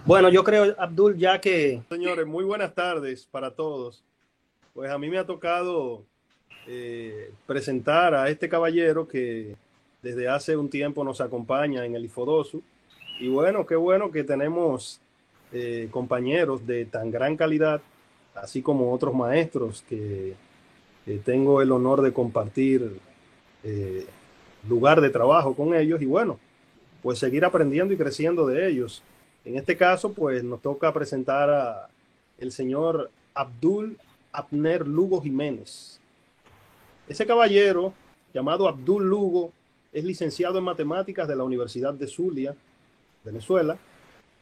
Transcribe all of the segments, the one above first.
Bueno, yo creo, Abdul, ya que Señores, muy buenas tardes para todos. Pues a mí me ha tocado presentar a este caballero que desde hace un tiempo nos acompaña en el Ifodosu. Y bueno, qué bueno que tenemos compañeros de tan gran calidad, así como otros maestros que tengo el honor de compartir eh, lugar de trabajo con ellos. Y bueno, pues seguir aprendiendo y creciendo de ellos. En este caso, pues nos toca presentar a el señor Abdul Abner Lugo Jiménez. Ese caballero, llamado Abdul Lugo, es licenciado en matemáticas de la Universidad de Zulia, Venezuela,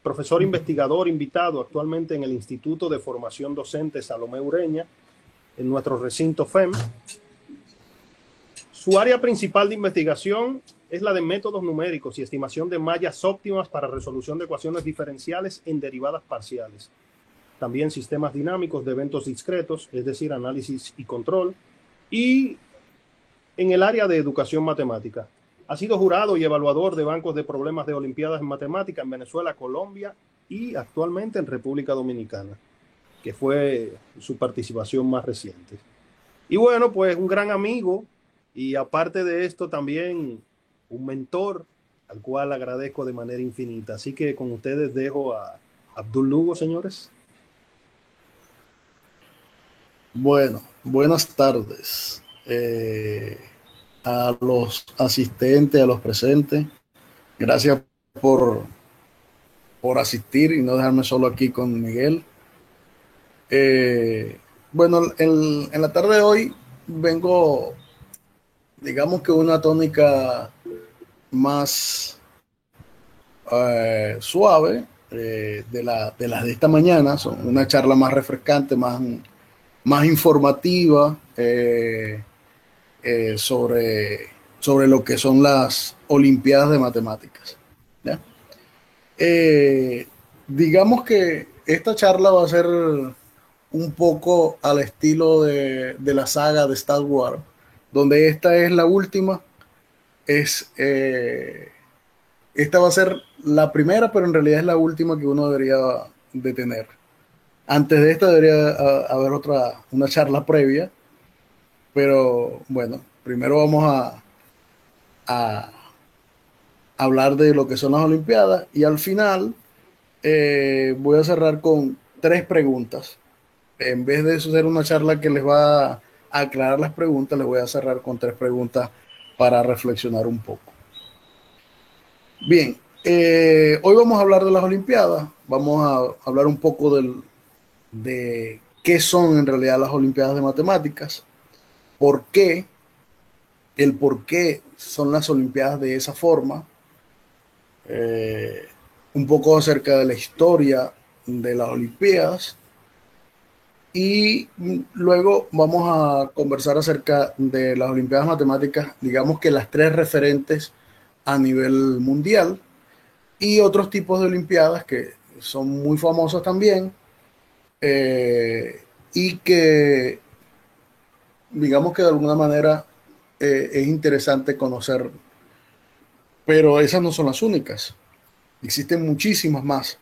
profesor investigador invitado actualmente en el Instituto de Formación Docente Salomé Ureña, en nuestro recinto FEM. Su área principal de investigación es la de métodos numéricos y estimación de mallas óptimas para resolución de ecuaciones diferenciales en derivadas parciales. También sistemas dinámicos de eventos discretos, es decir, análisis y control. Y en el área de educación matemática. Ha sido jurado y evaluador de bancos de problemas de Olimpiadas en Matemática en Venezuela, Colombia y actualmente en República Dominicana, que fue su participación más reciente. Y bueno, pues un gran amigo y aparte de esto también un mentor al cual agradezco de manera infinita. Así que con ustedes dejo a Abdul Lugo, señores. Bueno, buenas tardes a los asistentes, a los presentes. Gracias por, por asistir y no dejarme solo aquí con Miguel. Eh, bueno, en la tarde de hoy vengo, digamos que una tónica más suave de las de esta mañana, son una charla más refrescante, más informativa. Sobre, sobre lo que son las Olimpiadas de Matemáticas. ¿Ya? Eh, digamos que esta charla va a ser un poco al estilo de la saga de Star Wars, donde esta es la última, es, esta va a ser la primera, pero en realidad es la última que uno debería de tener. Antes de esta debería haber una charla previa, pero bueno, primero vamos a hablar de lo que son las Olimpiadas y al final voy a cerrar con tres preguntas. En vez de hacer una charla que les va a aclarar las preguntas, les voy a cerrar con tres preguntas para reflexionar un poco. Bien, hoy vamos a hablar de las Olimpiadas, vamos a hablar un poco de qué son en realidad las Olimpiadas de Matemáticas, por qué, el por qué son las Olimpiadas de esa forma, eh, un poco acerca de la historia de las Olimpiadas y luego vamos a conversar acerca de las Olimpiadas Matemáticas, digamos que las tres referentes a nivel mundial y otros tipos de Olimpiadas que son muy famosas también eh, y que digamos que de alguna manera es interesante conocer, pero esas no son las únicas. Existen muchísimas más.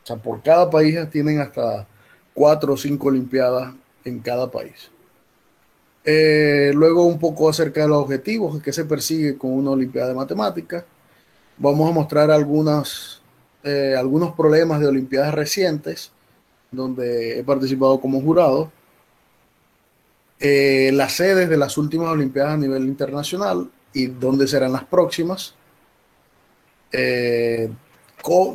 O sea, por cada país tienen hasta cuatro o cinco Olimpiadas en cada país. Luego un poco acerca de los objetivos que se persigue con una Olimpiada de Matemáticas. Vamos a mostrar algunos problemas de Olimpiadas recientes donde he participado como jurado. Las sedes de las últimas Olimpiadas a nivel internacional y dónde serán las próximas. Eh,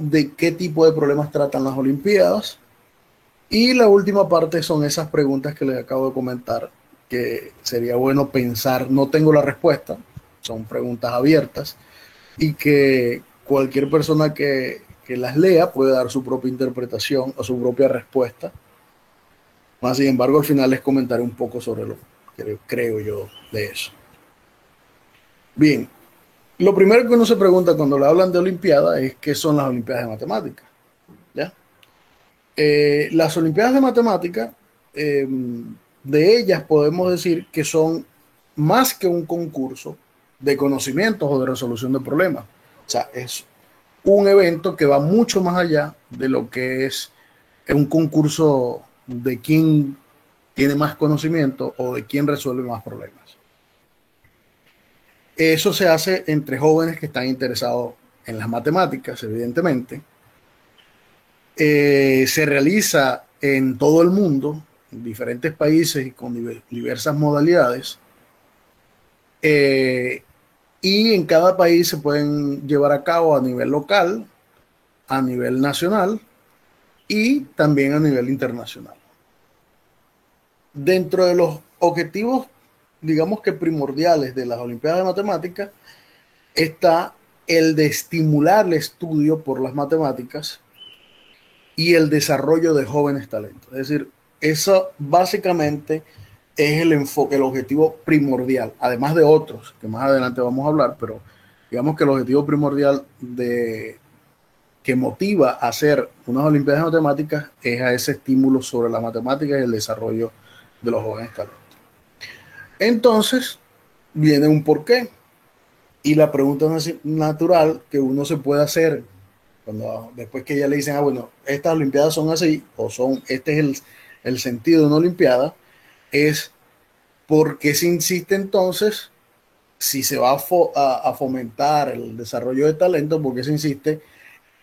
de qué tipo de problemas tratan las Olimpiadas. Y la última parte son esas preguntas que les acabo de comentar, que sería bueno pensar, no tengo la respuesta, son preguntas abiertas, y que cualquier persona que las lea puede dar su propia interpretación o su propia respuesta. Más sin embargo, al final les comentaré un poco sobre lo que creo yo de eso. Bien, lo primero que uno se pregunta cuando le hablan de Olimpiadas es qué son las Olimpiadas de Matemáticas. ¿Ya? Las Olimpiadas de Matemática, de ellas podemos decir que son más que un concurso de conocimientos o de resolución de problemas. O sea, un evento que va mucho más allá de lo que es un concurso de quién tiene más conocimiento o de quién resuelve más problemas. Eso se hace entre jóvenes que están interesados en las matemáticas, evidentemente. Se realiza en todo el mundo, en diferentes países y con diversas modalidades. Y en cada país se pueden llevar a cabo a nivel local, a nivel nacional y también a nivel internacional. Dentro de los objetivos, digamos que primordiales de las Olimpiadas de Matemáticas, está el de estimular el estudio por las matemáticas y el desarrollo de jóvenes talentos. Es decir, eso básicamente es el enfoque, el objetivo primordial, además de otros que más adelante vamos a hablar, pero digamos que el objetivo primordial que motiva a hacer unas Olimpiadas de Matemáticas es a ese estímulo sobre la matemática y el desarrollo de los jóvenes talentos. Entonces, viene un porqué. Y la pregunta natural que uno se puede hacer después que ya le dicen, bueno, estas Olimpiadas son así, o este es el sentido de una Olimpiada, es ¿por qué se insiste entonces, si se va a fomentar el desarrollo de talento, por qué se insiste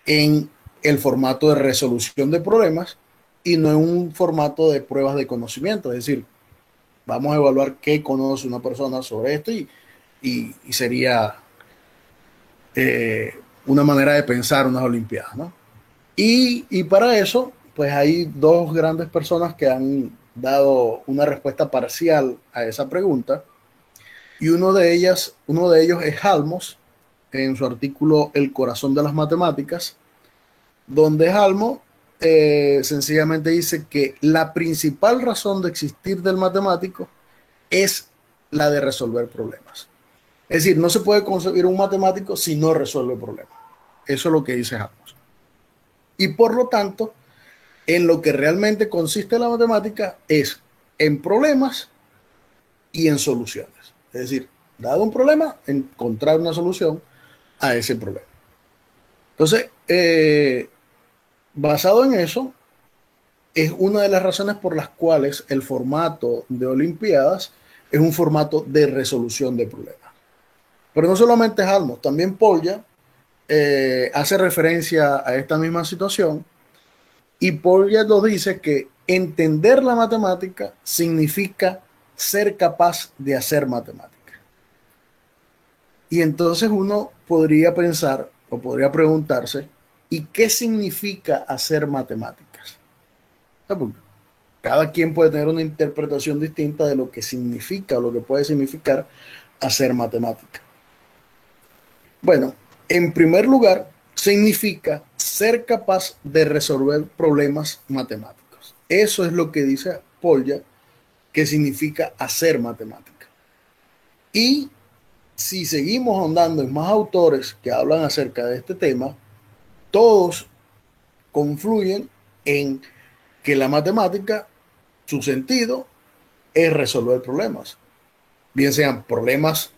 en el formato de resolución de problemas y no en un formato de pruebas de conocimiento? Es decir, vamos a evaluar qué conoce una persona sobre esto y sería una manera de pensar unas Olimpiadas, ¿no? Y para eso, pues hay dos grandes personas que han dado una respuesta parcial a esa pregunta, y uno de ellos es Halmos, en su artículo El corazón de las matemáticas, donde Halmos sencillamente dice que la principal razón de existir del matemático es la de resolver problemas. Es decir, no se puede concebir un matemático si no resuelve problemas. Eso es lo que dice Halmos. Y por lo tanto, en lo que realmente consiste la matemática es en problemas y en soluciones. Es decir, dado un problema, encontrar una solución a ese problema. Entonces, basado en eso, es una de las razones por las cuales el formato de Olimpiadas es un formato de resolución de problemas. Pero no solamente Halmos, también Polya hace referencia a esta misma situación, y Polya nos dice que entender la matemática significa ser capaz de hacer matemática. Y entonces uno podría pensar o podría preguntarse, ¿y qué significa hacer matemáticas? Porque cada quien puede tener una interpretación distinta de lo que significa o lo que puede significar hacer matemática. Bueno, en primer lugar, significa ser capaz de resolver problemas matemáticos. Eso es lo que dice Polya, que significa hacer matemática. Y si seguimos ahondando en más autores que hablan acerca de este tema, todos confluyen en que la matemática, su sentido, es resolver problemas. Bien sean problemas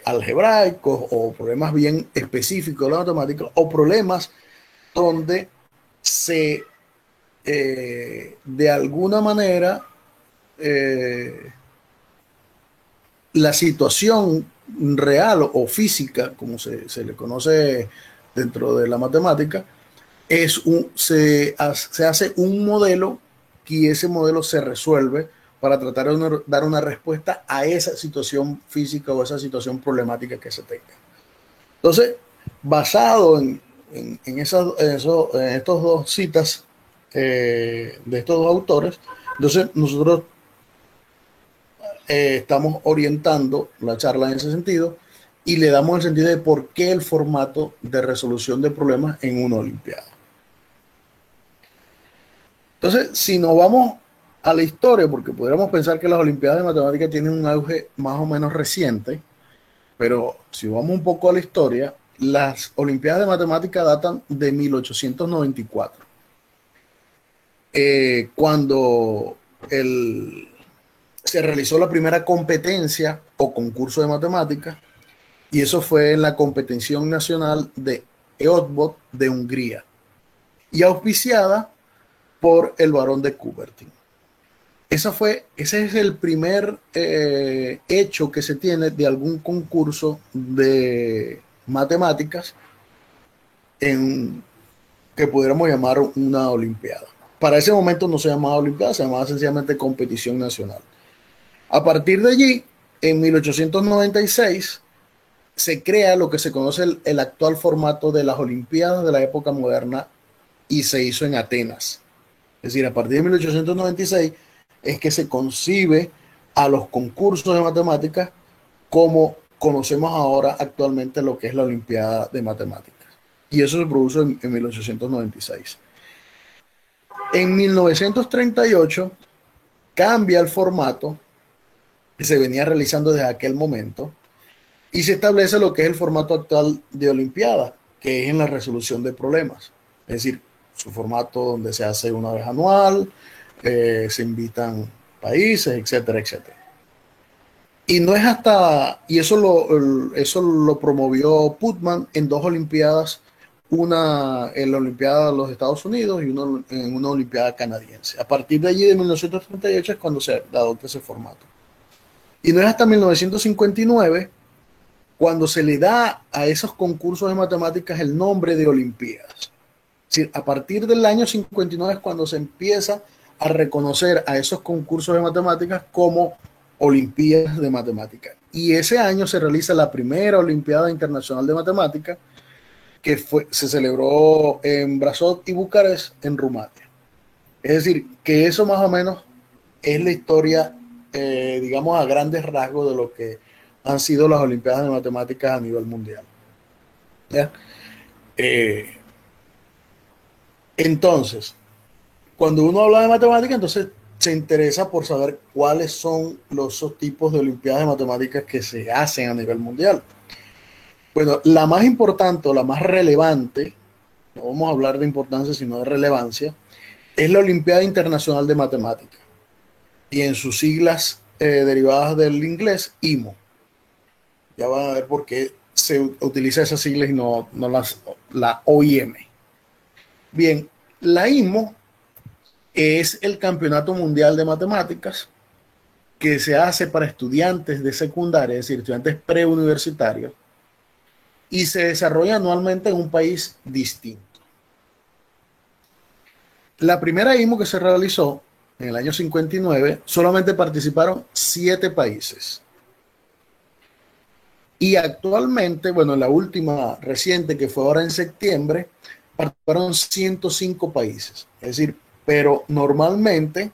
algebraicos o problemas bien específicos de la matemática, o problemas donde de alguna manera la situación real o física, como se le conoce dentro de la matemática, se hace un modelo y ese modelo se resuelve para tratar de dar una respuesta a esa situación física o esa situación problemática que se tenga. Entonces, basado en estas dos citas de estos dos autores, entonces nosotros estamos orientando la charla en ese sentido y le damos el sentido de por qué el formato de resolución de problemas en una Olimpiada. Entonces, si nos vamos a la historia, porque podríamos pensar que las Olimpiadas de Matemáticas tienen un auge más o menos reciente, pero si vamos un poco a la historia, las Olimpiadas de Matemáticas datan de 1894, cuando se realizó la primera competencia o concurso de matemáticas Y eso fue en la competición nacional de EOTBOT de Hungría y auspiciada por el Barón de Coubertin. Ese es el primer hecho que se tiene de algún concurso de matemáticas que pudiéramos llamar una olimpiada. Para ese momento no se llamaba olimpiada, se llamaba sencillamente competición nacional. A partir de allí, en 1896, se crea lo que se conoce el actual formato de las olimpiadas de la época moderna y se hizo en Atenas. Es decir, a partir de 1896 es que se concibe a los concursos de matemáticas como conocemos ahora actualmente lo que es la Olimpiada de Matemáticas. Y eso se produjo en 1896. En 1938 cambia el formato que se venía realizando desde aquel momento y se establece lo que es el formato actual de Olimpiada, que es en la resolución de problemas. Es decir, su formato donde se hace una vez anual, se invitan países, etcétera, etcétera. Y no es y eso lo promovió Putnam en dos olimpiadas, una en la Olimpiada de los Estados Unidos y una en una Olimpiada canadiense. A partir de allí, de 1938, es cuando se adopta ese formato. Y no es hasta 1959 cuando se le da a esos concursos de matemáticas el nombre de Olimpiadas. Es decir, a partir del año 59 es cuando se empieza a reconocer a esos concursos de matemáticas como Olimpiadas de Matemáticas. Y ese año se realiza la primera Olimpiada Internacional de Matemáticas que se celebró en Brasov y Bucarest, en Rumania. Es decir, que eso más o menos es la historia, digamos, a grandes rasgos de lo que han sido las Olimpiadas de Matemáticas a nivel mundial. ¿Ya? Entonces, cuando uno habla de matemáticas, entonces se interesa por saber cuáles son los tipos de Olimpiadas de Matemáticas que se hacen a nivel mundial. Bueno, la más importante o la más relevante, no vamos a hablar de importancia sino de relevancia, es la Olimpiada Internacional de Matemáticas y en sus siglas derivadas del inglés, IMO. Ya van a ver por qué se utiliza esas siglas y no la OIM. Bien, la IMO es el Campeonato Mundial de Matemáticas que se hace para estudiantes de secundaria, es decir, estudiantes preuniversitarios, y se desarrolla anualmente en un país distinto. La primera IMO que se realizó en el año 59, solamente participaron 7 países. Y actualmente, bueno, la última reciente que fue ahora en septiembre, participaron 105 países. Es decir, pero normalmente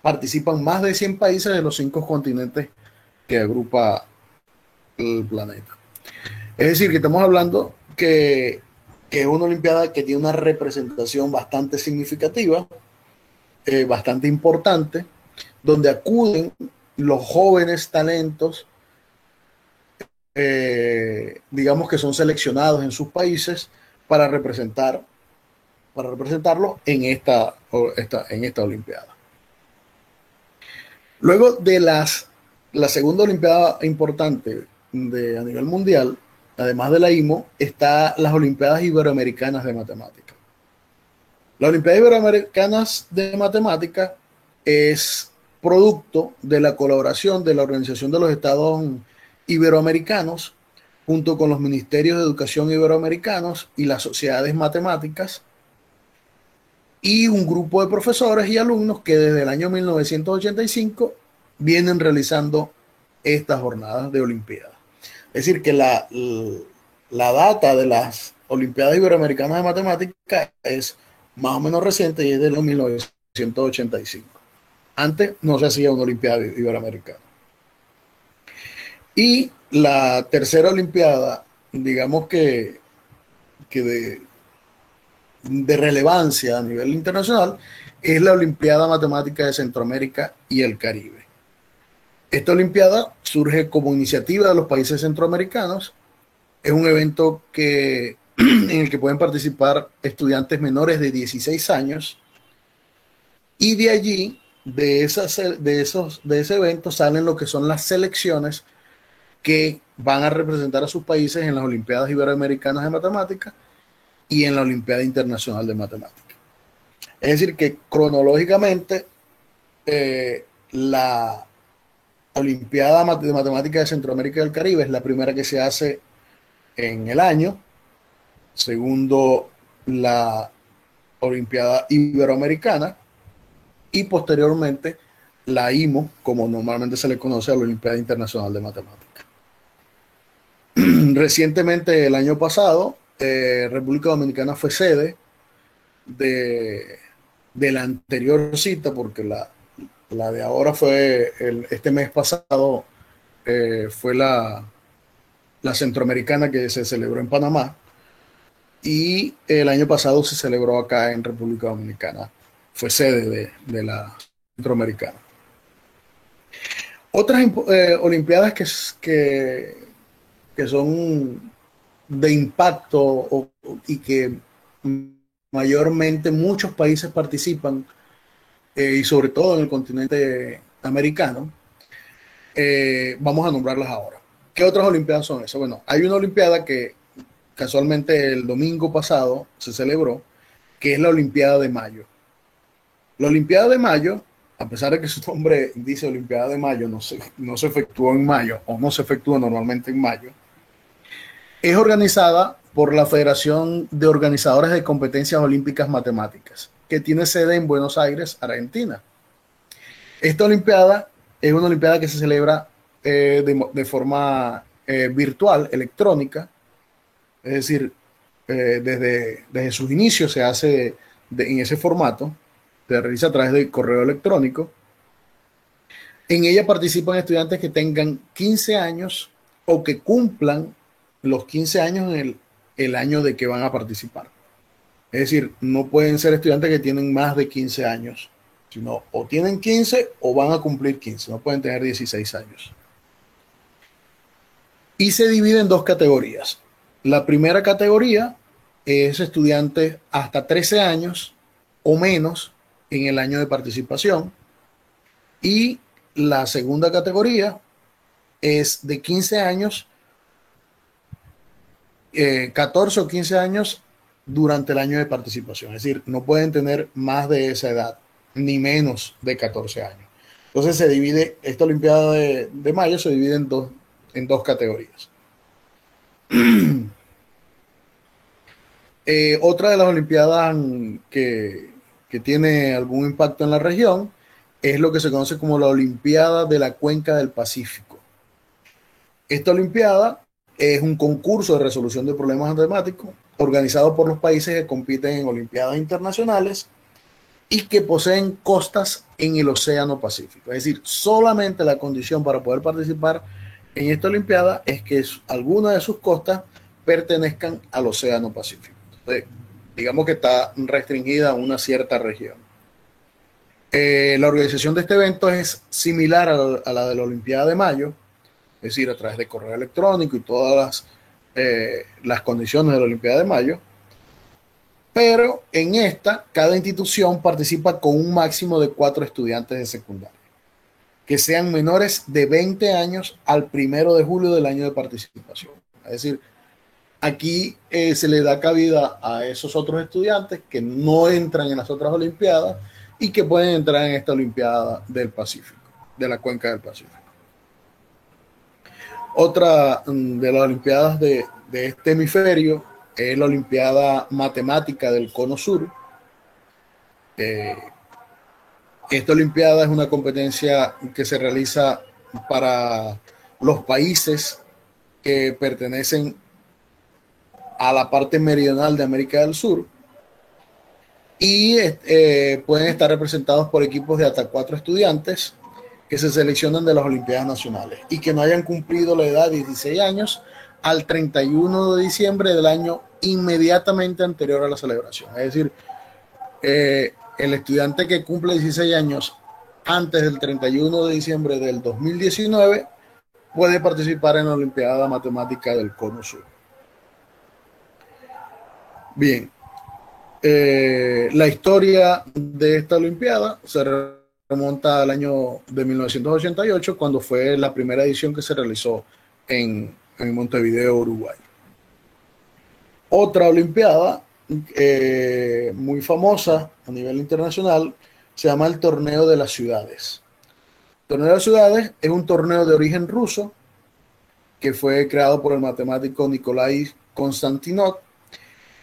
participan más de 100 países de los 5 continentes que agrupa el planeta. Es decir, que estamos hablando que es una olimpiada que tiene una representación bastante significativa, bastante importante, donde acuden los jóvenes talentos, digamos que son seleccionados en sus países para representarlos en esta olimpiada. Luego de la segunda olimpiada importante a nivel mundial, además de la IMO, está las Olimpiadas Iberoamericanas de Matemática. Las Olimpiadas Iberoamericanas de Matemática es producto de la colaboración de la Organización de los Estados Iberoamericanos junto con los Ministerios de Educación Iberoamericanos y las sociedades matemáticas y un grupo de profesores y alumnos que desde el año 1985 vienen realizando estas jornadas de Olimpiadas. Es decir, que la data de las Olimpiadas Iberoamericanas de Matemáticas es más o menos reciente y es de los 1985. Antes no se hacía una Olimpiada Iberoamericana. Y la tercera Olimpiada, digamos que de relevancia a nivel internacional, es la Olimpiada Matemática de Centroamérica y el Caribe. Esta Olimpiada surge como iniciativa de los países centroamericanos. Es un evento en el que pueden participar estudiantes menores de 16 años y de allí, de ese evento, salen lo que son las selecciones que van a representar a sus países en las Olimpiadas Iberoamericanas de Matemáticas y en la Olimpiada Internacional de Matemáticas. Es decir, que cronológicamente la Olimpiada de Matemáticas de Centroamérica y del Caribe es la primera que se hace en el año. Segundo, la Olimpiada Iberoamericana, y posteriormente la IMO, como normalmente se le conoce, a la Olimpiada Internacional de Matemáticas. Recientemente, el año pasado, República Dominicana fue sede de la anterior cita, porque la de ahora fue este mes pasado, fue la centroamericana, que se celebró en Panamá, y el año pasado se celebró acá en República Dominicana. Fue sede de la centroamericana. Otras olimpiadas que son de impacto y que mayormente muchos países participan, y sobre todo en el continente americano, vamos a nombrarlas ahora. ¿Qué otras olimpiadas son esas? Bueno, hay una olimpiada que casualmente el domingo pasado se celebró, que es la Olimpiada de Mayo. La Olimpiada de Mayo, a pesar de que su nombre dice Olimpiada de Mayo, no se efectuó en mayo, o no se efectúa normalmente en mayo, es organizada por la Federación de Organizadores de Competencias Olímpicas Matemáticas, que tiene sede en Buenos Aires, Argentina. Esta olimpiada es una olimpiada que se celebra de forma virtual, electrónica, es decir, desde sus inicios se hace en ese formato, se realiza a través de correo electrónico. En ella participan estudiantes que tengan 15 años o que cumplan los 15 años en el año de que van a participar. Es decir, no pueden ser estudiantes que tienen más de 15 años, sino o tienen 15 o van a cumplir 15, no pueden tener 16 años. Y se divide en dos categorías. La primera categoría es estudiantes hasta 13 años o menos en el año de participación, y la segunda categoría es de 15 años, 14 o 15 años durante el año de participación. Es decir, no pueden tener más de esa edad, ni menos de 14 años. Entonces se divide, esta Olimpiada de Mayo se divide en dos categorías. Otra de las Olimpiadas que tiene algún impacto en la región es lo que se conoce como la Olimpiada de la Cuenca del Pacífico. Esta Olimpiada es un concurso de resolución de problemas matemáticos organizado por los países que compiten en Olimpiadas internacionales y que poseen costas en el Océano Pacífico. Es decir, solamente la condición para poder participar en esta Olimpiada es que alguna de sus costas pertenezcan al Océano Pacífico. Entonces, digamos que está restringida a una cierta región. La organización de este evento es similar a la de la Olimpiada de Mayo, es decir, a través de correo electrónico y todas las condiciones de la Olimpiada de Mayo, pero en esta, cada institución participa con un máximo de 4 estudiantes de secundaria, que sean menores de 20 años al 1 de julio del año de participación. Es decir, aquí se le da cabida a esos otros estudiantes que no entran en las otras Olimpiadas y que pueden entrar en esta Olimpiada del Pacífico, de la Cuenca del Pacífico. Otra de las Olimpiadas de este hemisferio es la Olimpiada Matemática del Cono Sur. Esta Olimpiada es una competencia que se realiza para los países que pertenecen a la parte meridional de América del Sur y pueden estar representados por equipos de hasta 4 estudiantes que se seleccionan de las Olimpiadas Nacionales y que no hayan cumplido la edad de 16 años al 31 de diciembre del año inmediatamente anterior a la celebración. Es decir, el estudiante que cumple 16 años antes del 31 de diciembre del 2019 puede participar en la Olimpiada Matemática del Cono Sur. Bien, la historia de esta Olimpiada se remonta al año de 1988, cuando fue la primera edición que se realizó en en Montevideo, Uruguay. Otra Olimpiada muy famosa a nivel internacional se llama el Torneo de las Ciudades. El Torneo de las Ciudades es un torneo de origen ruso que fue creado por el matemático Nikolai Konstantinov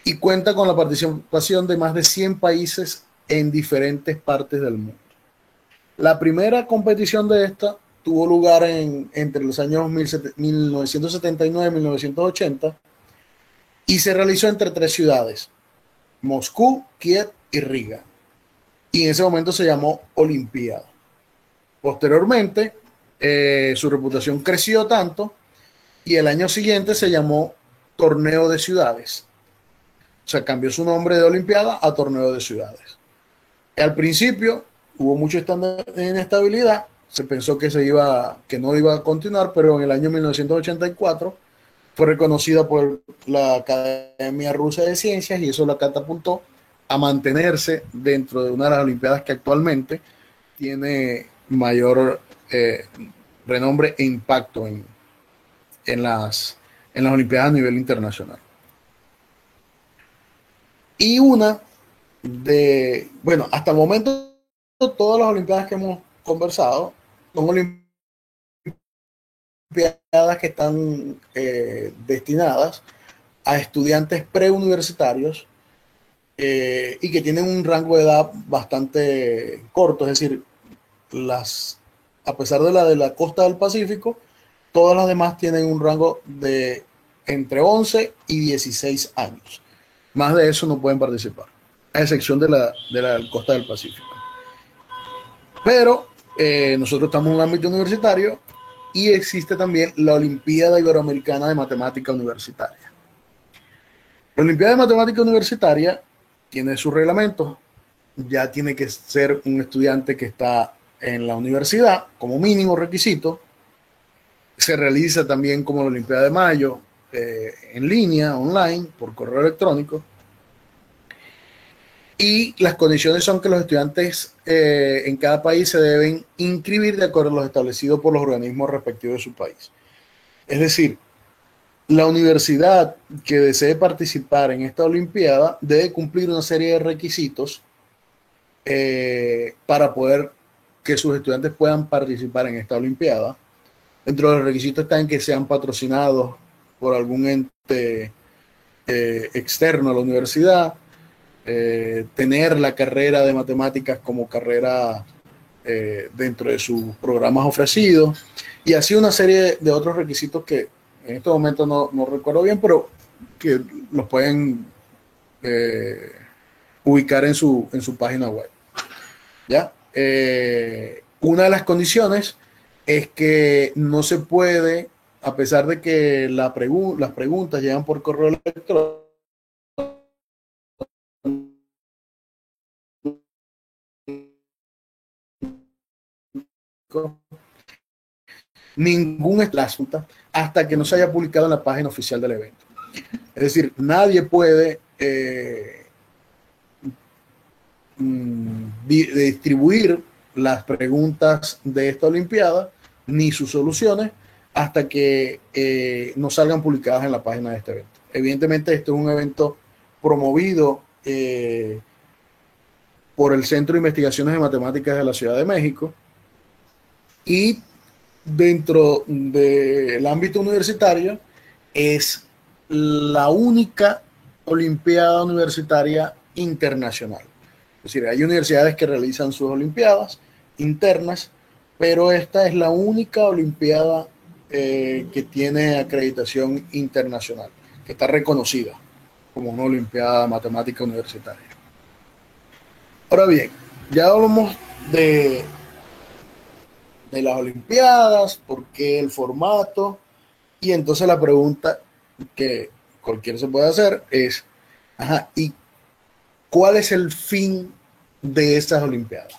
y cuenta con la participación de más de 100 países en diferentes partes del mundo. La primera competición de esta tuvo lugar entre los años 1979 y 1980 y se realizó entre 3 ciudades, Moscú, Kiev y Riga. Y en ese momento se llamó Olimpiada. Posteriormente, su reputación creció tanto y el año siguiente se llamó Torneo de Ciudades. O sea, cambió su nombre de Olimpiada a Torneo de Ciudades. Al principio hubo mucha inestabilidad, se pensó que no iba a continuar, pero en el año 1984 fue reconocida por la Academia Rusa de Ciencias y eso la catapultó a mantenerse dentro de una de las Olimpiadas que actualmente tiene mayor renombre e impacto en las Olimpiadas a nivel internacional. Y hasta el momento todas las Olimpiadas que hemos conversado son Olimpiadas que están destinadas a estudiantes preuniversitarios y que tienen un rango de edad bastante corto, es decir, a pesar de la costa del Pacífico, todas las demás tienen un rango de entre 11 y 16 años. Más de eso no pueden participar, a excepción de la costa del Pacífico. Pero nosotros estamos en un ámbito universitario y existe también la Olimpiada Iberoamericana de Matemática Universitaria. La Olimpiada de Matemática Universitaria tiene sus reglamentos, ya tiene que ser un estudiante que está en la universidad como mínimo requisito. Se realiza también como la Olimpiada de Mayo, en línea, online, por correo electrónico. Y las condiciones son que los estudiantes en cada país se deben inscribir de acuerdo a los establecidos por los organismos respectivos de su país. Es decir, la universidad que desee participar en esta Olimpiada debe cumplir una serie de requisitos para poder que sus estudiantes puedan participar en esta Olimpiada. Dentro de los requisitos están que sean patrocinados por algún ente externo a la universidad, tener la carrera de matemáticas como carrera dentro de sus programas ofrecidos y así una serie de otros requisitos que en este momento no recuerdo bien, pero que los pueden ubicar en su página web. ¿Ya? Una de las condiciones es que no se puede, a pesar de que las preguntas llegan por correo electrónico, ningún asunto hasta que no se haya publicado en la página oficial del evento. Es decir, nadie puede distribuir las preguntas de esta Olimpiada ni sus soluciones hasta que no salgan publicadas en la página de este evento. Evidentemente, esto es un evento promovido por el Centro de Investigaciones de Matemáticas de la Ciudad de México y dentro del ámbito universitario es la única Olimpiada universitaria internacional. Es decir, hay universidades que realizan sus Olimpiadas internas, pero esta es la única Olimpiada que tiene acreditación internacional, que está reconocida como una Olimpiada Matemática Universitaria. Ahora bien, ya hablamos de las Olimpiadas, por qué el formato, y entonces la pregunta que cualquiera se puede hacer es, ¿y cuál es el fin de estas Olimpiadas?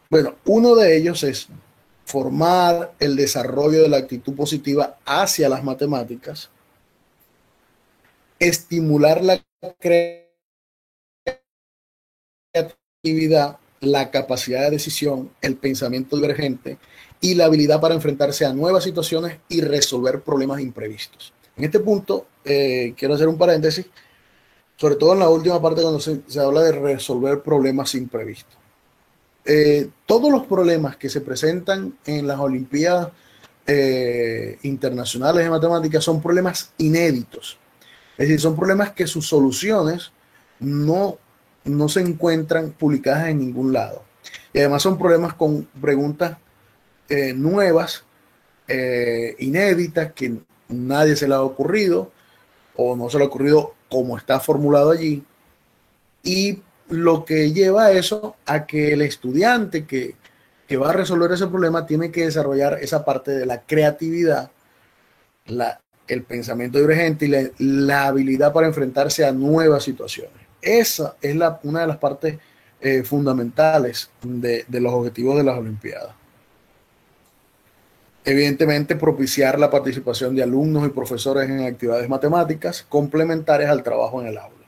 Bueno, uno de ellos es formar el desarrollo de la actitud positiva hacia las matemáticas, estimular la creatividad, la capacidad de decisión, el pensamiento divergente y la habilidad para enfrentarse a nuevas situaciones y resolver problemas imprevistos. En este punto, quiero hacer un paréntesis, sobre todo en la última parte cuando se habla de resolver problemas imprevistos. Todos los problemas que se presentan en las Olimpiadas internacionales de matemáticas son problemas inéditos. Es decir, son problemas que sus soluciones no se encuentran publicadas en ningún lado. Y además son problemas con preguntas nuevas, inéditas, que nadie se le ha ocurrido o no se le ha ocurrido como está formulado allí. Y lo que lleva a eso, a que el estudiante que va a resolver ese problema tiene que desarrollar esa parte de la creatividad, el pensamiento divergente y la habilidad para enfrentarse a nuevas situaciones. Esa es una de las partes fundamentales de los objetivos de las Olimpiadas. Evidentemente, propiciar la participación de alumnos y profesores en actividades matemáticas complementarias al trabajo en el aula.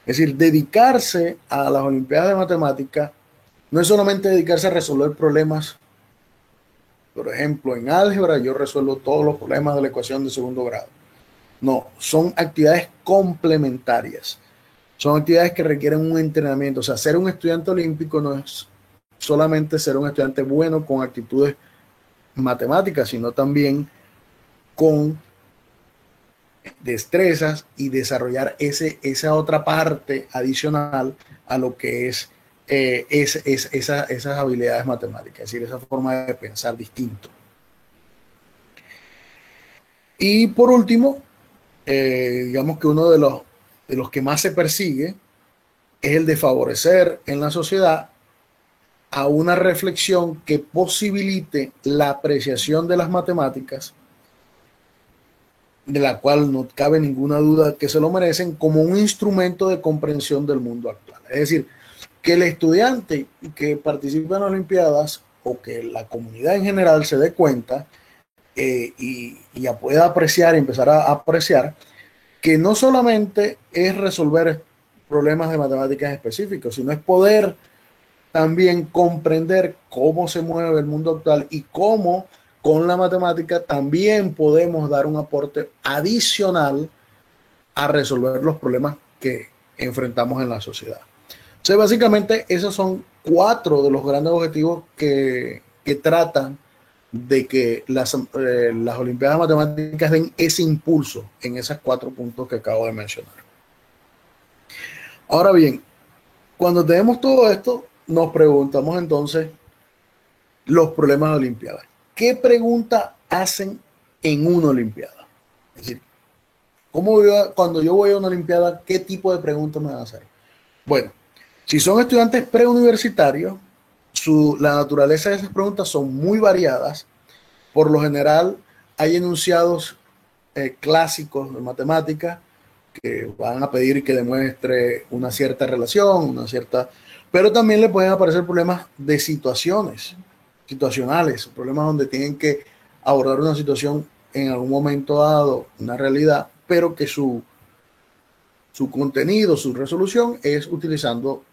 Es decir, dedicarse a las Olimpiadas de Matemáticas no es solamente dedicarse a resolver problemas. Por ejemplo, en álgebra yo resuelvo todos los problemas de la ecuación de segundo grado. No, son actividades complementarias. Son actividades que requieren un entrenamiento. O sea, ser un estudiante olímpico no es solamente ser un estudiante bueno con actitudes matemáticas, sino también con destrezas y desarrollar esa otra parte adicional a lo que es esas habilidades matemáticas, es decir, esa forma de pensar distinto. Y por último, digamos que uno de los que más se persigue es el de favorecer en la sociedad a una reflexión que posibilite la apreciación de las matemáticas, de la cual no cabe ninguna duda que se lo merecen, como un instrumento de comprensión del mundo actual. Es decir, que el estudiante que participa en las Olimpiadas o que la comunidad en general se dé cuenta y ya pueda apreciar y empezar a apreciar que no solamente es resolver problemas de matemáticas específicos, sino es poder también comprender cómo se mueve el mundo actual y cómo con la matemática también podemos dar un aporte adicional a resolver los problemas que enfrentamos en la sociedad. O sea, básicamente esos son 4 de los grandes objetivos que tratan de que las Olimpiadas Matemáticas den ese impulso en esos 4 puntos que acabo de mencionar. Ahora bien, cuando tenemos todo esto, nos preguntamos entonces los problemas de Olimpiadas. ¿Qué pregunta hacen en una Olimpiada? Es decir, cuando yo voy a una Olimpiada, ¿qué tipo de preguntas me van a hacer? Bueno, si son estudiantes preuniversitarios, la naturaleza de esas preguntas son muy variadas. Por lo general, hay enunciados clásicos de matemáticas que van a pedir que demuestre una cierta relación, pero también le pueden aparecer problemas de situacionales, problemas donde tienen que abordar una situación en algún momento dado, una realidad, pero que su contenido, su resolución es utilizando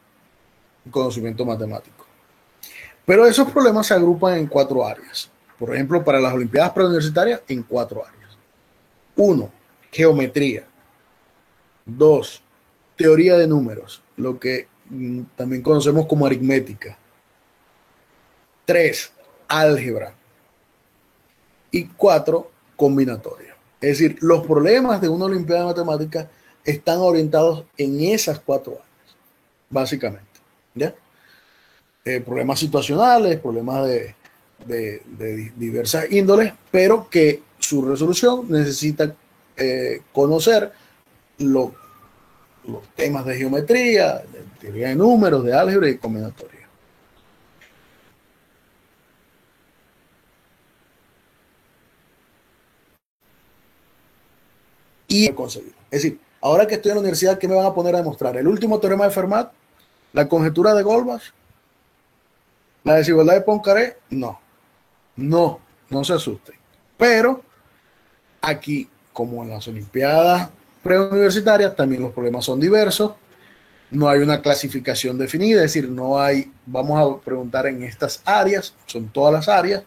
conocimiento matemático. Pero esos problemas se agrupan en 4 áreas. Por ejemplo, para las Olimpiadas preuniversitarias, en 4 áreas. 1, geometría. 2, teoría de números, lo que también conocemos como aritmética. 3, álgebra. Y 4, combinatoria. Es decir, los problemas de una Olimpiada de Matemáticas están orientados en esas 4 áreas, básicamente. ¿Ya? Problemas situacionales, problemas de diversas índoles, pero que su resolución necesita conocer los temas de geometría, de teoría de números, de álgebra y combinatoria. Y conseguir. Es decir, ahora que estoy en la universidad, ¿qué me van a poner a demostrar? ¿El último teorema de Fermat? ¿La conjetura de Goldbach? ¿La desigualdad de Poincaré? No se asusten. Pero aquí, como en las Olimpiadas preuniversitarias, también los problemas son diversos. No hay una clasificación definida, es decir, vamos a preguntar en estas áreas, son todas las áreas,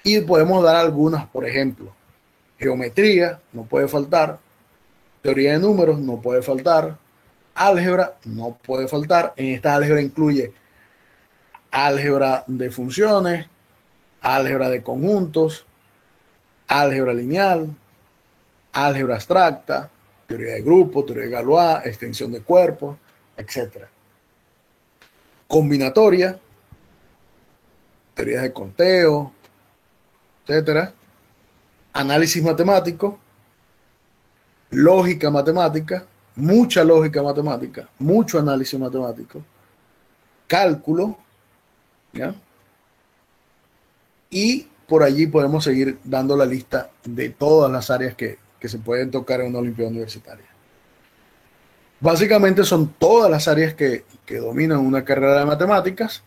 Y podemos dar algunas, por ejemplo, geometría, no puede faltar, teoría de números, no puede faltar, álgebra, no puede faltar. En esta álgebra incluye álgebra de funciones, álgebra de conjuntos, álgebra lineal, álgebra abstracta, teoría de grupos, teoría de Galois, extensión de cuerpos, etc. Combinatoria, teorías de conteo, etc. Análisis matemático, lógica matemática, mucha lógica matemática, mucho análisis matemático, cálculo, ¿ya? Y por allí podemos seguir dando la lista de todas las áreas que se pueden tocar en una Olimpiada Universitaria. Básicamente son todas las áreas que dominan una carrera de matemáticas,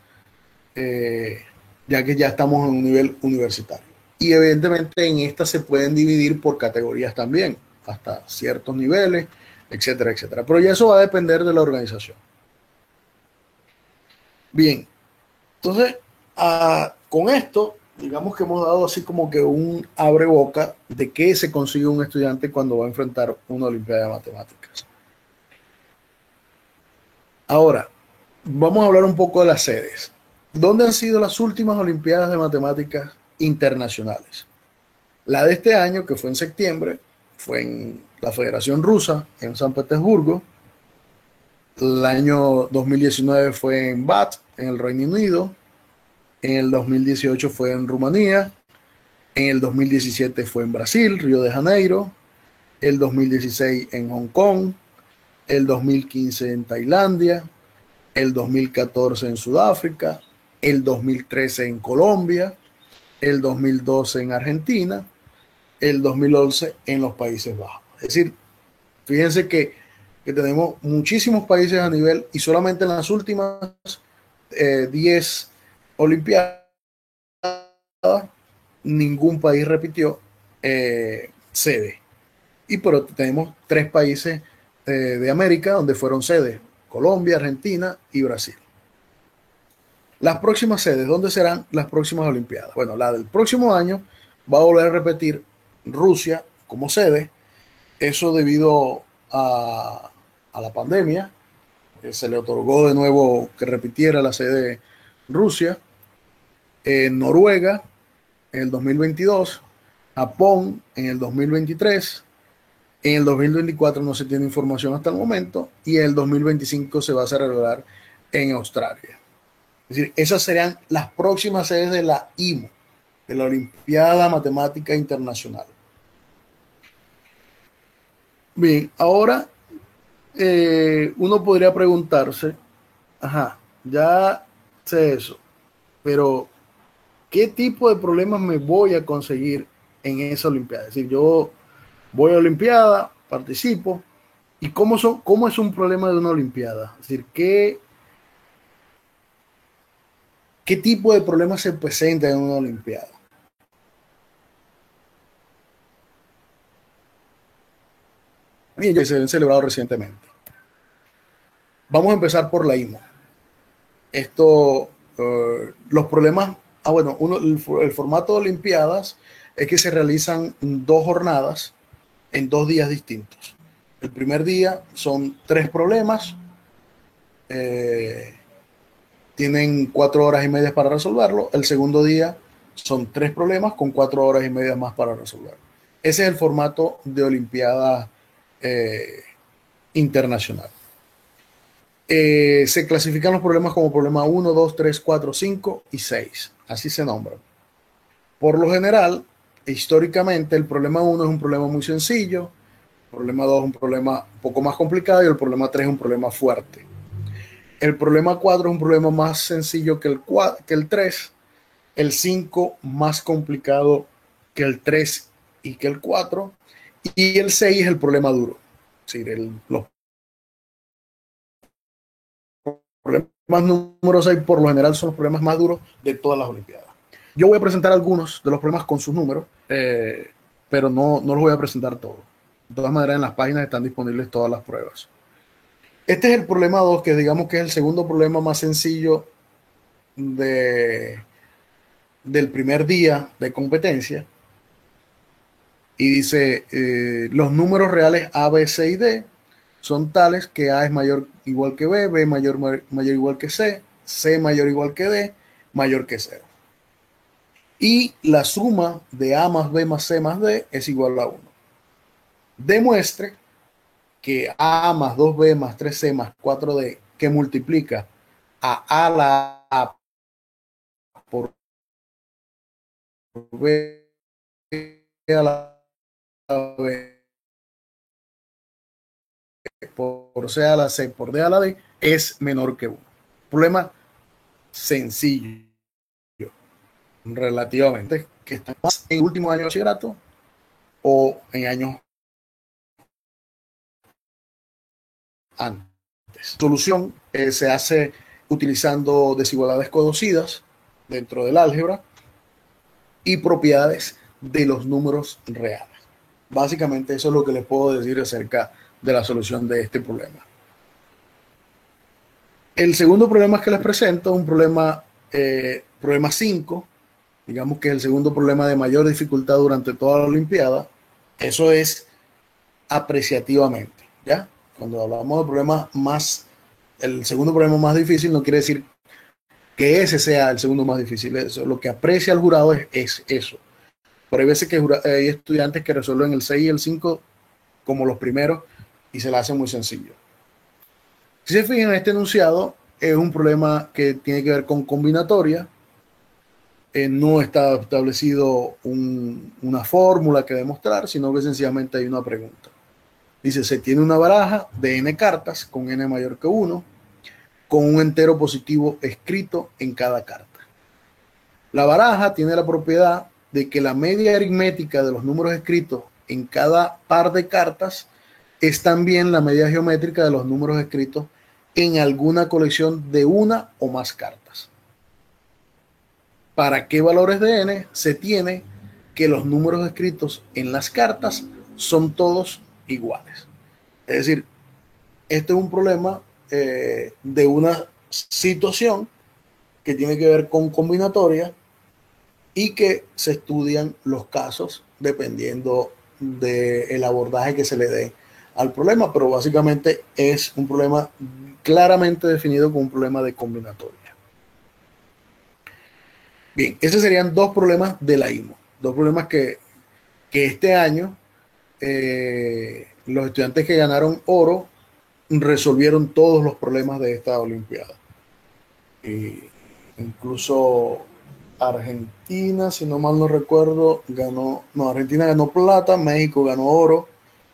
ya que ya estamos en un nivel universitario. Y evidentemente en estas se pueden dividir por categorías también, hasta ciertos niveles, etcétera, etcétera. Pero ya eso va a depender de la organización. Bien, entonces, con esto, digamos que hemos dado así como que un abre boca de qué se consigue un estudiante cuando va a enfrentar una Olimpiada de Matemáticas. Ahora, vamos a hablar un poco de las sedes. ¿Dónde han sido las últimas Olimpiadas de Matemáticas internacionales? La de este año, que fue en septiembre, fue en la Federación Rusa, en San Petersburgo. El año 2019 fue en Bath, en el Reino Unido. En el 2018 fue en Rumanía. En el 2017 fue en Brasil, Río de Janeiro. El 2016 en Hong Kong. El 2015 en Tailandia. El 2014 en Sudáfrica. El 2013 en Colombia. El 2012 en Argentina. El 2011 en los Países Bajos. Es decir, fíjense que tenemos muchísimos países a nivel, y solamente en las últimas 10 Olimpiadas ningún país repitió sede. Y pero tenemos 3 países de América donde fueron sedes: Colombia, Argentina y Brasil. Las próximas sedes, ¿dónde serán las próximas Olimpiadas? Bueno, la del próximo año va a volver a repetir Rusia como sede. Eso debido a la pandemia. Se le otorgó de nuevo que repitiera la sede Rusia. Noruega en el 2022, Japón en el 2023, en el 2024 no se tiene información hasta el momento, y en el 2025 se va a celebrar en Australia. Es decir, esas serían las próximas sedes de la IMO, de la Olimpiada Matemática Internacional. Bien, ahora uno podría preguntarse, ya sé eso, pero ¿qué tipo de problemas me voy a conseguir en esa Olimpiada? Es decir, yo voy a Olimpiada, participo, ¿y cómo es un problema de una Olimpiada? Es decir, ¿qué tipo de problemas se presentan en una Olimpiada? Bien, que se han celebrado recientemente. Vamos a empezar por la IMO. Los problemas, el formato de Olimpiadas es que se realizan 2 jornadas en 2 días distintos. El primer día son 3 problemas, tienen 4 horas y media para resolverlo. El segundo día son 3 problemas con 4 horas y media más para resolverlo. Ese es el formato de Olimpiada internacional. Se clasifican los problemas como problema 1, 2, 3, 4, 5 y 6. Así se nombran. Por lo general, históricamente, el problema 1 es un problema muy sencillo, el problema 2 es un problema un poco más complicado y el problema 3 es un problema fuerte. El problema 4 es un problema más sencillo que el 3, el 5 más complicado que el 3 y que el 4, y el 6 es el problema duro. Es decir, los problemas número 6 por lo general son los problemas más duros de todas las Olimpiadas. Yo voy a presentar algunos de los problemas con sus números, pero no los voy a presentar todos. De todas maneras, en las páginas están disponibles todas las pruebas. Este es el problema 2, que digamos que es el segundo problema más sencillo de del primer día de competencia y dice, los números reales A, B, C y D son tales que A es mayor igual que B, B mayor igual que C mayor igual que D, mayor que 0. Y la suma de A más B más C más D es igual a 1. Demuestre que A más 2B más 3C más 4D, que multiplica a la A por B a la B por C a la C por D a la D, es menor que 1. Problema sencillo, relativamente, que está más en el último año de bachillerato o en años antes. Solución se hace utilizando desigualdades conocidas dentro del álgebra y propiedades de los números reales. Básicamente eso es lo que les puedo decir acerca de la solución de este problema. El segundo problema que les presento es un problema 5, digamos que es el segundo problema de mayor dificultad durante toda la Olimpiada. Eso es apreciativamente, ¿ya? Cuando hablamos de problemas más, el segundo problema más difícil no quiere decir que ese sea el segundo más difícil. Eso, lo que aprecia el jurado es eso. Pero hay veces que hay estudiantes que resuelven el 6 y el 5 como los primeros y se la hacen muy sencillo. Si se fijan, este enunciado es un problema que tiene que ver con combinatoria. No está establecido una fórmula que demostrar, sino que sencillamente hay una pregunta. Dice, se tiene una baraja de n cartas con n mayor que 1, con un entero positivo escrito en cada carta. La baraja tiene la propiedad de que la media aritmética de los números escritos en cada par de cartas es también la media geométrica de los números escritos en alguna colección de una o más cartas. ¿Para qué valores de n? Se tiene que los números escritos en las cartas son todos iguales. Es decir, este es un problema de una situación que tiene que ver con combinatoria y que se estudian los casos dependiendo del abordaje que se le dé al problema, pero básicamente es un problema claramente definido como un problema de combinatoria. Bien, esos serían dos problemas de la IMO, dos problemas que este año los estudiantes que ganaron oro resolvieron todos los problemas de esta Olimpiada. Incluso Argentina, si no mal no recuerdo, Argentina ganó plata, México ganó oro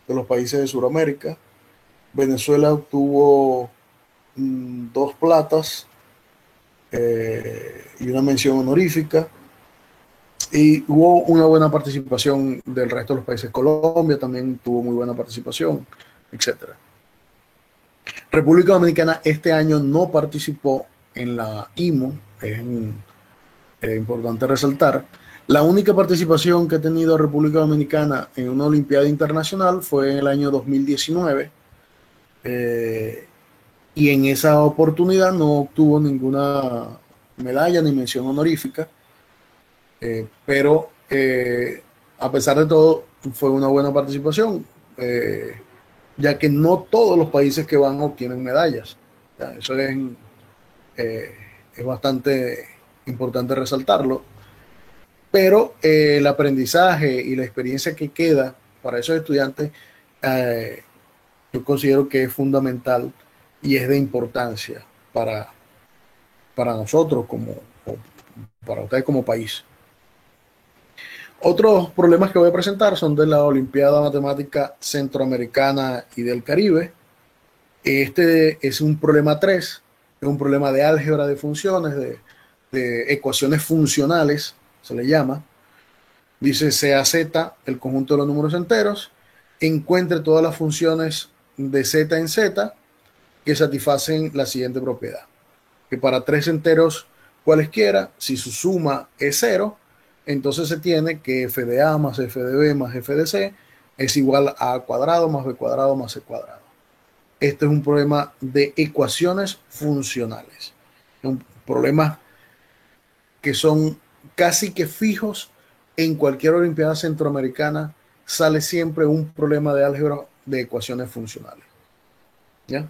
de los países de Sudamérica, Venezuela obtuvo 2 platas y una mención honorífica, y hubo una buena participación del resto de los países. Colombia también tuvo muy buena participación, etcétera. República Dominicana este año no participó en la IMO, es importante resaltar. La única participación que ha tenido República Dominicana en una Olimpiada Internacional fue en el año 2019, y en esa oportunidad no obtuvo ninguna medalla ni mención honorífica, pero a pesar de todo fue una buena participación, ya que no todos los países que van obtienen medallas. Eso es bastante importante resaltarlo, pero el aprendizaje y la experiencia que queda para esos estudiantes, yo considero que es fundamental y es de importancia para nosotros, para ustedes como país. Otros problemas que voy a presentar son de la Olimpiada Matemática Centroamericana y del Caribe. Este es un problema 3, es un problema de álgebra de funciones, de ecuaciones funcionales, se le llama. Dice sea z el conjunto de los números enteros, encuentre todas las funciones de z en z que satisfacen la siguiente propiedad: que para 3 enteros cualesquiera, si su suma es 0, entonces se tiene que f de a más f de b más f de c es igual a cuadrado más b cuadrado más c cuadrado. Este es un problema de ecuaciones funcionales. Un problema que son casi que fijos en cualquier Olimpiada Centroamericana sale siempre un problema de álgebra de ecuaciones funcionales. ¿Ya?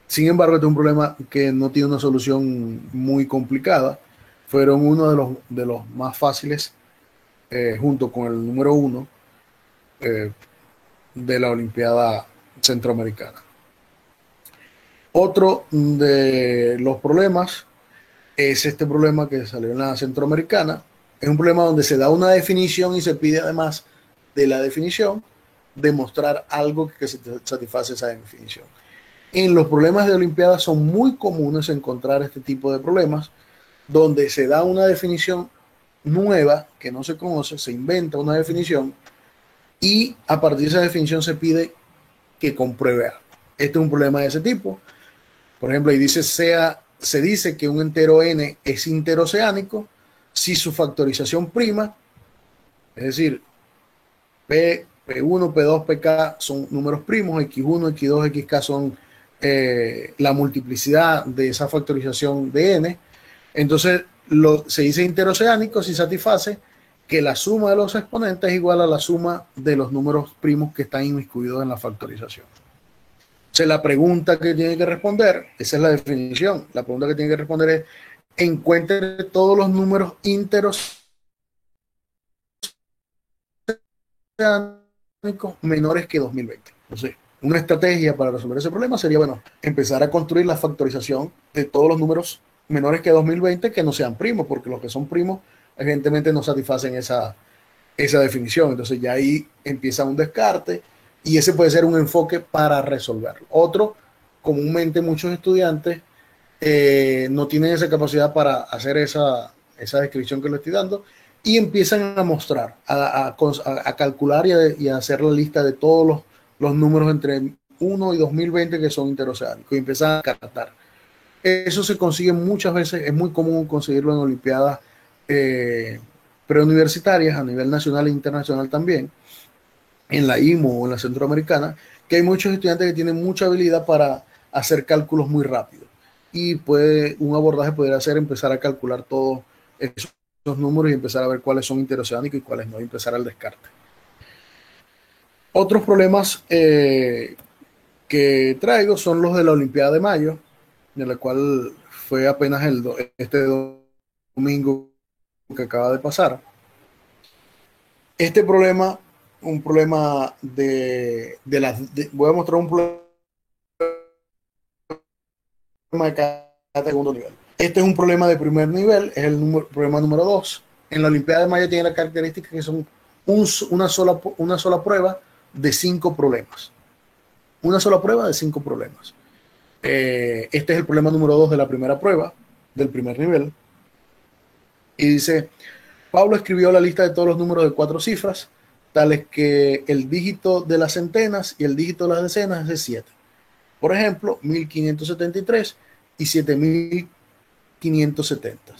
Sin embargo, este es un problema que no tiene una solución muy complicada. Fueron uno de los más fáciles, junto con el número 1 de la Olimpiada Centroamericana. Otro de los problemas es este problema que salió en la Centroamericana. Es un problema donde se da una definición y se pide, además de la definición, demostrar algo que satisface esa definición. En los problemas de Olimpiadas son muy comunes encontrar este tipo de problemas donde se da una definición nueva que no se conoce, se inventa una definición y a partir de esa definición se pide que compruebe algo. Este es un problema de ese tipo. Por ejemplo, ahí dice se dice que un entero n es interoceánico si su factorización prima, es decir, P1, P2, Pk son números primos, X1, X2, Xk son la multiplicidad de esa factorización de n. Entonces se dice interoceánico si satisface que la suma de los exponentes es igual a la suma de los números primos que están inmiscuidos en la factorización. Entonces la pregunta que tiene que responder, esa es la definición, la pregunta que tiene que responder es: encuentre todos los números interoceánicos menores que 2020. Entonces, una estrategia para resolver ese problema sería, bueno, empezar a construir la factorización de todos los números menores que 2020 que no sean primos, porque los que son primos evidentemente no satisfacen esa definición. Entonces ya ahí empieza un descarte y ese puede ser un enfoque para resolverlo. Otro, comúnmente muchos estudiantes no tienen esa capacidad para hacer esa descripción que le estoy dando y empiezan a mostrar, a calcular y a hacer la lista de todos los números entre 1 y 2020 que son interoceánicos y empiezan a cartar. Eso se consigue muchas veces, es muy común conseguirlo en olimpiadas preuniversitarias a nivel nacional e internacional también, en la IMO o en la Centroamericana, que hay muchos estudiantes que tienen mucha habilidad para hacer cálculos muy rápido. Y un abordaje podría ser empezar a calcular todos esos números y empezar a ver cuáles son interoceánicos y cuáles no, y empezar al descarte. Otros problemas que traigo son los de la Olimpiada de Mayo, de la cual fue apenas este domingo que acaba de pasar. Este problema, un problema voy a mostrar un problema de cada segundo nivel. Este es un problema de primer nivel, es el problema número 2. En la Olimpiada de Mayo tiene la característica que son una sola prueba de 5 problemas. Una sola prueba de 5 problemas. Este es el problema número 2 de la primera prueba, del primer nivel. Y dice: Pablo escribió la lista de todos los números de 4 cifras, tales que el dígito de las centenas y el dígito de las decenas es de 7. Por ejemplo, 1573 y 7570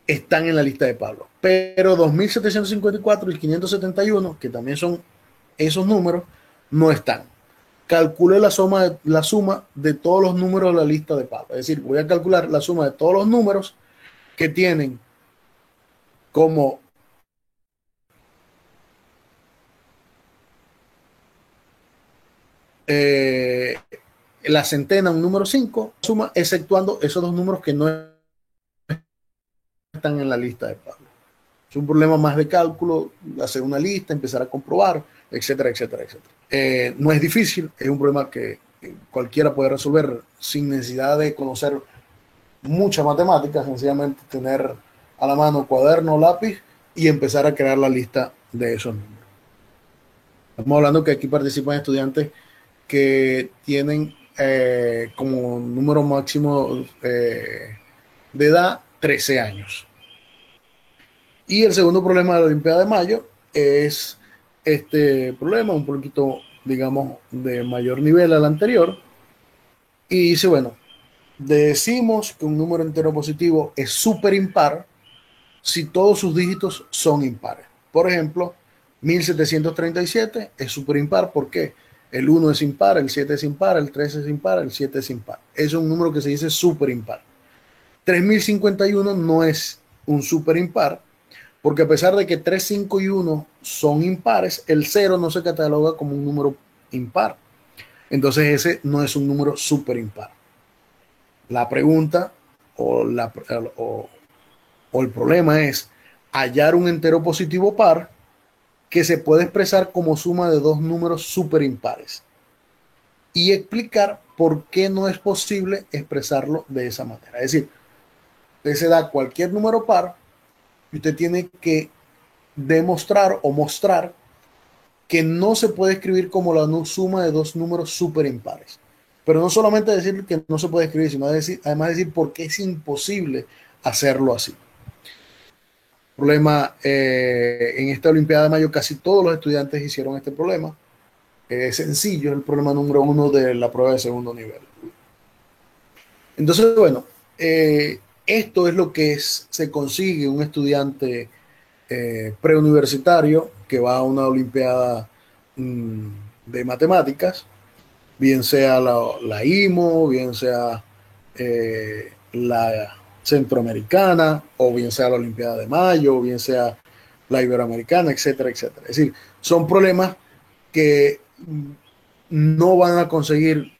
están en la lista de Pablo. Pero 2754 y 571, que también son esos números, no están. Calcule la suma de todos los números de la lista de Pablo. Es decir, voy a calcular la suma de todos los números que tienen como la centena un número 5, suma exceptuando esos dos números que no están en la lista de Pablo. Es un problema más de cálculo, hacer una lista, empezar a comprobar, etcétera, etcétera, etcétera. No es difícil, es un problema que cualquiera puede resolver sin necesidad de conocer mucha matemática, sencillamente tener a la mano cuaderno, lápiz y empezar a crear la lista de esos números. Estamos hablando que aquí participan estudiantes que tienen como número máximo de edad 13 años. Y el segundo problema de la Olimpiada de Mayo es este problema, un poquito, digamos, de mayor nivel al anterior. Y dice, bueno, decimos que un número entero positivo es súper impar si todos sus dígitos son impares. Por ejemplo, 1737 es súper impar. ¿Por qué? El 1 es impar, el 7 es impar, el 3 es impar, el 7 es impar. Es un número que se dice súper impar. 3051 no es un super impar, porque a pesar de que 3, 5 y 1 son impares, el 0 no se cataloga como un número impar. Entonces ese no es un número super impar. La pregunta o, o el problema es hallar un entero positivo par que se puede expresar como suma de dos números super impares y explicar por qué no es posible expresarlo de esa manera. Es decir, usted se da cualquier número par y usted tiene que demostrar o mostrar que no se puede escribir como la suma de dos números super impares. Pero no solamente decir que no se puede escribir, sino además decir por qué es imposible hacerlo así. Problema, en esta Olimpiada de Mayo casi todos los estudiantes hicieron este problema. Es sencillo, es el problema número 1 de la prueba de segundo nivel. Entonces, bueno, esto es lo que se consigue un estudiante preuniversitario que va a una Olimpiada de matemáticas, bien sea la IMO, bien sea la centroamericana, o bien sea la Olimpiada de Mayo, o bien sea la iberoamericana, etcétera, etcétera. Es decir, son problemas que no van a conseguir.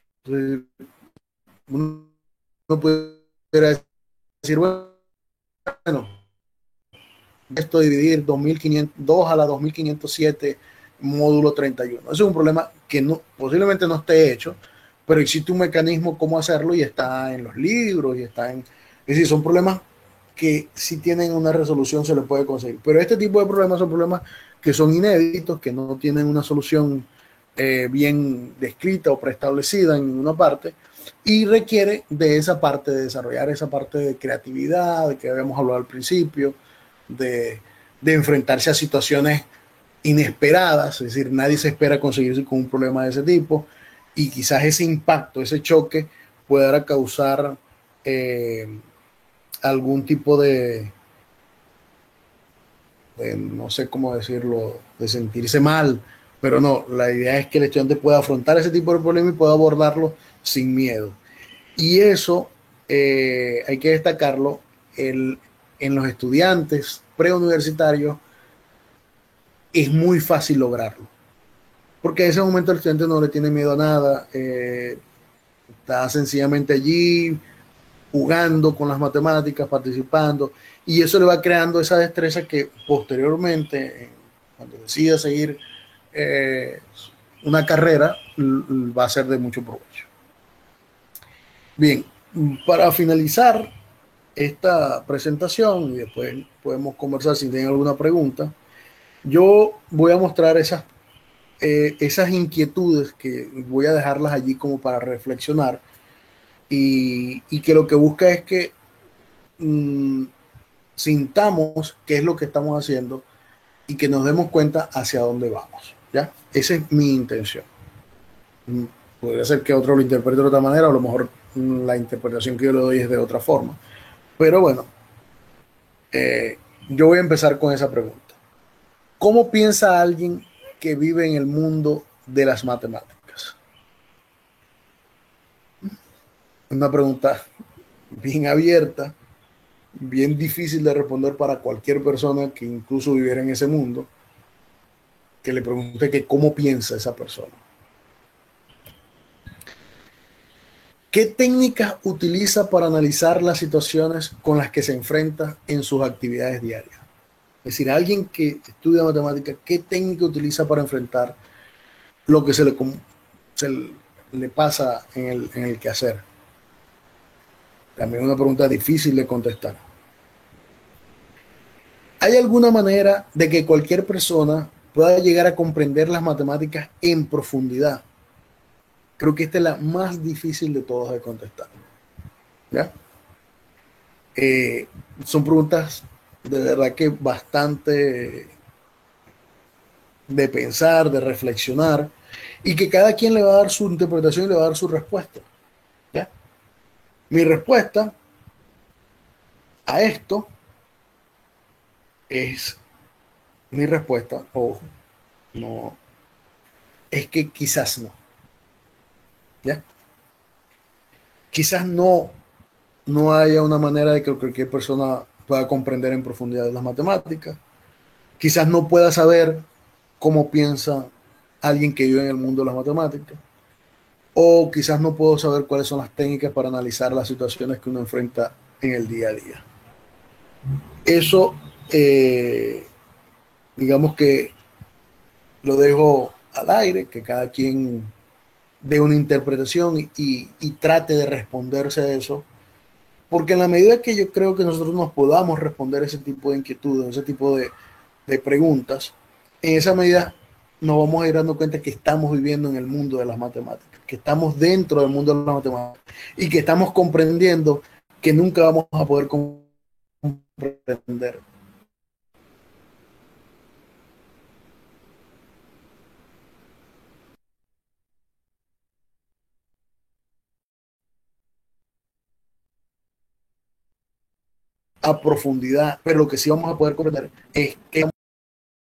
Uno puede decir, bueno, esto dividir 2502 a la 2507 módulo 31. Eso es un problema que no, posiblemente no esté hecho, pero existe un mecanismo cómo hacerlo y está en los libros y está en... Es decir, son problemas que si tienen una resolución se le puede conseguir. Pero este tipo de problemas son problemas que son inéditos, que no tienen una solución bien descrita o preestablecida en ninguna parte y requiere de esa parte, de desarrollar esa parte de creatividad, de que habíamos hablado al principio, de enfrentarse a situaciones inesperadas, es decir, nadie se espera conseguirse con un problema de ese tipo y quizás ese impacto, ese choque pueda causar algún tipo no sé cómo decirlo, de sentirse mal, pero no, la idea es que el estudiante pueda afrontar ese tipo de problema y pueda abordarlo sin miedo. Y eso hay que destacarlo en los estudiantes preuniversitarios. Es muy fácil lograrlo, porque en ese momento el estudiante no le tiene miedo a nada, está sencillamente allí jugando con las matemáticas, participando, y eso le va creando esa destreza que posteriormente, cuando decida seguir eh, una carrera, va a ser de mucho provecho. Bien, para finalizar esta presentación, y después podemos conversar si tienen alguna pregunta, yo voy a mostrar esas inquietudes que voy a dejarlas allí como para reflexionar y que lo que busca es que sintamos qué es lo que estamos haciendo y que nos demos cuenta hacia dónde vamos. ¿Ya? Esa es mi intención. Podría ser que otro lo interprete de otra manera, o a lo mejor la interpretación que yo le doy es de otra forma. Pero bueno, yo voy a empezar con esa pregunta. ¿Cómo piensa alguien que vive en el mundo de las matemáticas? Una pregunta bien abierta, bien difícil de responder para cualquier persona que incluso viviera en ese mundo, que le pregunte que cómo piensa esa persona. ¿Qué técnicas utiliza para analizar las situaciones con las que se enfrenta en sus actividades diarias? Es decir, alguien que estudia matemáticas, ¿qué técnica utiliza para enfrentar lo que se le pasa en el quehacer? También una pregunta difícil de contestar. ¿Hay alguna manera de que cualquier persona pueda llegar a comprender las matemáticas en profundidad? Creo que esta es la más difícil de todas de contestar. ¿Ya? Son preguntas de verdad que bastante de pensar, de reflexionar, y que cada quien le va a dar su interpretación y le va a dar su respuesta. ¿Ya? Mi respuesta a esto es, mi respuesta, ojo, no, es que quizás no. ¿Ya? Quizás no no haya una manera de que cualquier persona pueda comprender en profundidad las matemáticas. Quizás no pueda saber cómo piensa alguien que vive en el mundo de las matemáticas. O quizás no puedo saber cuáles son las técnicas para analizar las situaciones que uno enfrenta en el día a día. Eso, digamos que lo dejo al aire, que cada quien dé una interpretación y trate de responderse a eso, porque en la medida que yo creo que nosotros nos podamos responder ese tipo de inquietudes, ese tipo de preguntas, en esa medida nos vamos a ir dando cuenta que estamos viviendo en el mundo de las matemáticas, que estamos dentro del mundo de las matemáticas y que estamos comprendiendo que nunca vamos a poder comprender a profundidad, pero lo que sí vamos a poder comprender es que